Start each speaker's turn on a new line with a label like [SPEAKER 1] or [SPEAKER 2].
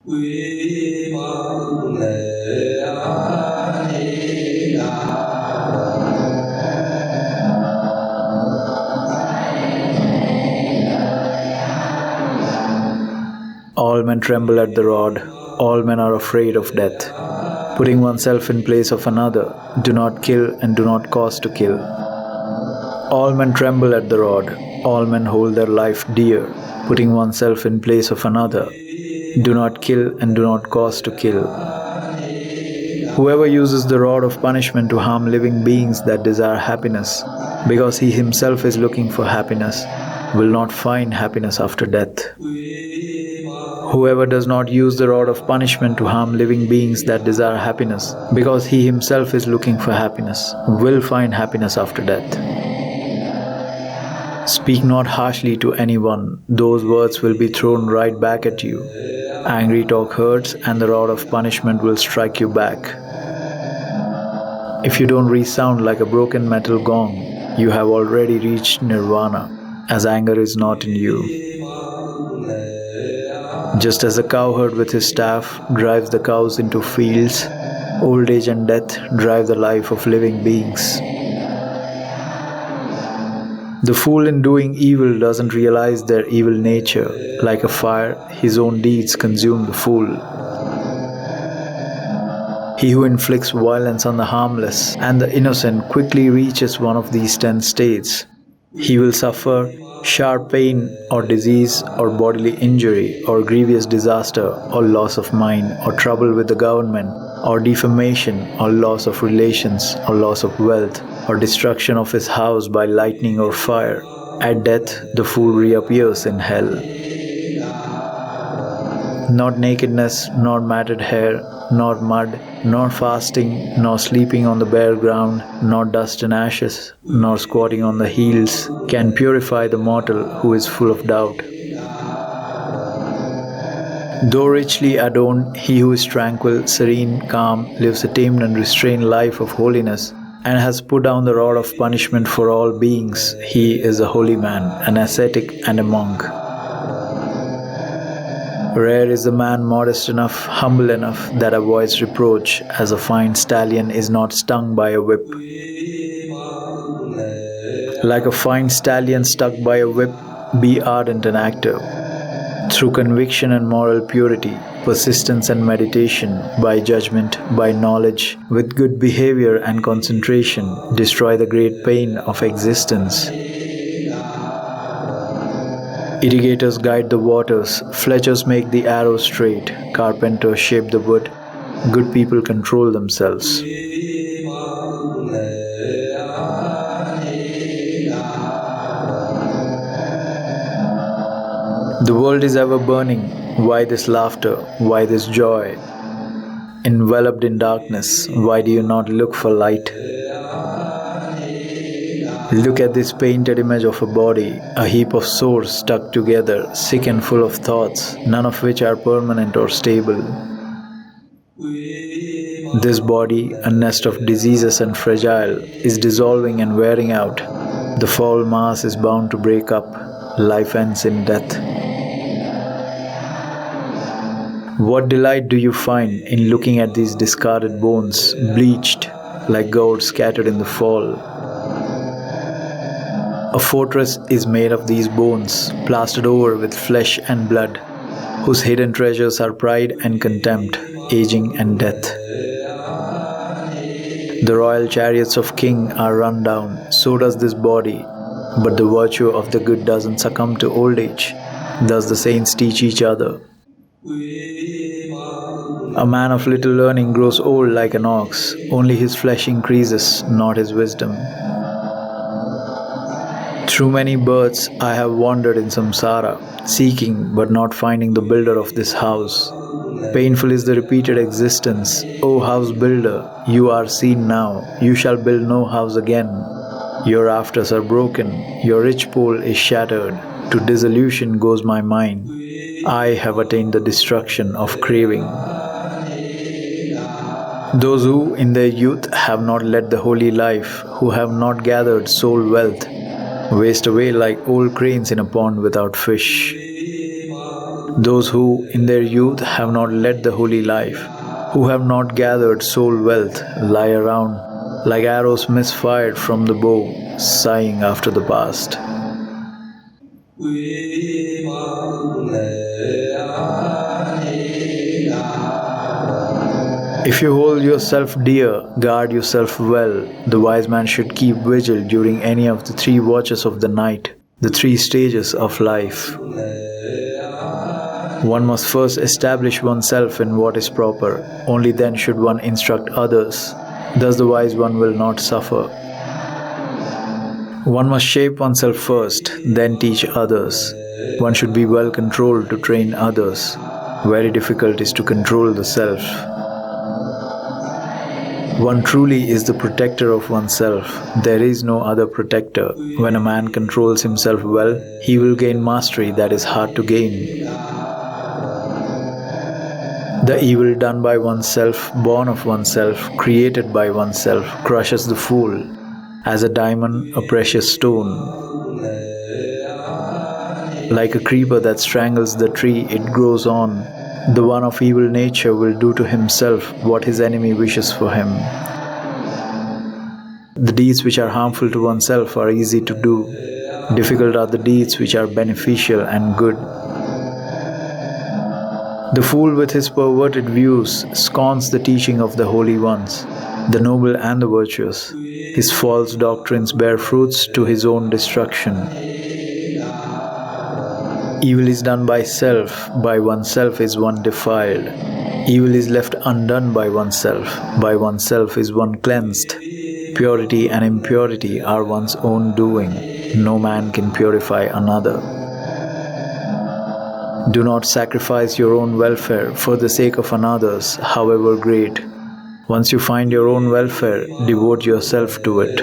[SPEAKER 1] All men tremble at the rod, all men are afraid of death. Putting oneself in place of another, do not kill and do not cause to kill. All men tremble at the rod, all men hold their life dear. Putting oneself in place of another, do not kill and do not cause to kill. Whoever uses the rod of punishment to harm living beings that desire happiness, because he himself is looking for happiness, will not find happiness after death. Whoever does not use the rod of punishment to harm living beings that desire happiness, because he himself is looking for happiness, will find happiness after death. Speak not harshly to anyone, those words will be thrown right back at you. Angry talk hurts, and the rod of punishment will strike you back. If you don't resound like a broken metal gong, you have already reached nirvana, as anger is not in you. Just as a cowherd with his staff drives the cows into fields, old age and death drive the life of living beings. The fool in doing evil doesn't realize their evil nature. Like a fire, his own deeds consume the fool. He who inflicts violence on the harmless and the innocent quickly reaches one of these 10 states. He will suffer sharp pain or disease or bodily injury or grievous disaster or loss of mind or trouble with the government or defamation or loss of relations or loss of wealth or destruction of his house by lightning or fire. At death, the fool reappears in hell. Not nakedness, nor matted hair, nor mud, nor fasting, nor sleeping on the bare ground, nor dust and ashes, nor squatting on the heels can purify the mortal who is full of doubt. Though richly adorned, he who is tranquil, serene, calm, lives a tamed and restrained life of holiness, and has put down the rod of punishment for all beings, he is a holy man, an ascetic and a monk. Rare is the man modest enough, humble enough, that avoids reproach, as a fine stallion is not stung by a whip. Like a fine stallion struck by a whip, be ardent and active. Through conviction and moral purity, persistence and meditation, by judgment, by knowledge, with good behavior and concentration, destroy the great pain of existence. Irrigators guide the waters, fletchers make the arrow straight, carpenters shape the wood, good people control themselves. The world is ever burning. Why this laughter? Why this joy? Enveloped in darkness, why do you not look for light? Look at this painted image of a body, a heap of sores stuck together, sick and full of thoughts, none of which are permanent or stable. This body, a nest of diseases and fragile, is dissolving and wearing out. The foul mass is bound to break up. Life ends in death. What delight do you find in looking at these discarded bones, bleached like gold scattered in the fall? A fortress is made of these bones, plastered over with flesh and blood, whose hidden treasures are pride and contempt, aging and death. The royal chariots of king are run down, so does this body, but the virtue of the good doesn't succumb to old age. Thus the saints teach each other. A man of little learning grows old like an ox, only his flesh increases, not his wisdom. Through many births I have wandered in samsara, seeking but not finding the builder of this house. Painful is the repeated existence. O house builder, you are seen now, you shall build no house again. Your rafters are broken, your rich pole is shattered, to dissolution goes my mind. I have attained the destruction of craving. Those who in their youth have not led the holy life, who have not gathered soul wealth, waste away like old cranes in a pond without fish. Those who in their youth have not led the holy life, who have not gathered soul wealth, lie around like arrows misfired from the bow, sighing after the past. If you hold yourself dear, guard yourself well. The wise man should keep vigil during any of the 3 watches of the night, the 3 stages of life. One must first establish oneself in what is proper. Only then should one instruct others. Thus the wise one will not suffer. One must shape oneself first, then teach others. One should be well controlled to train others. Very difficult is to control the self. One truly is the protector of oneself. There is no other protector. When a man controls himself well, he will gain mastery that is hard to gain. The evil done by oneself, born of oneself, created by oneself, crushes the fool. As a diamond, a precious stone. Like a creeper that strangles the tree, it grows on. The one of evil nature will do to himself what his enemy wishes for him. The deeds which are harmful to oneself are easy to do. Difficult are the deeds which are beneficial and good. The fool with his perverted views scorns the teaching of the holy ones, the noble and the virtuous. His false doctrines bear fruits to his own destruction. Evil is done by oneself is one defiled. Evil is left undone by oneself is one cleansed. Purity and impurity are one's own doing. No man can purify another. Do not sacrifice your own welfare for the sake of another's, however great. Once you find your own welfare, devote yourself to it.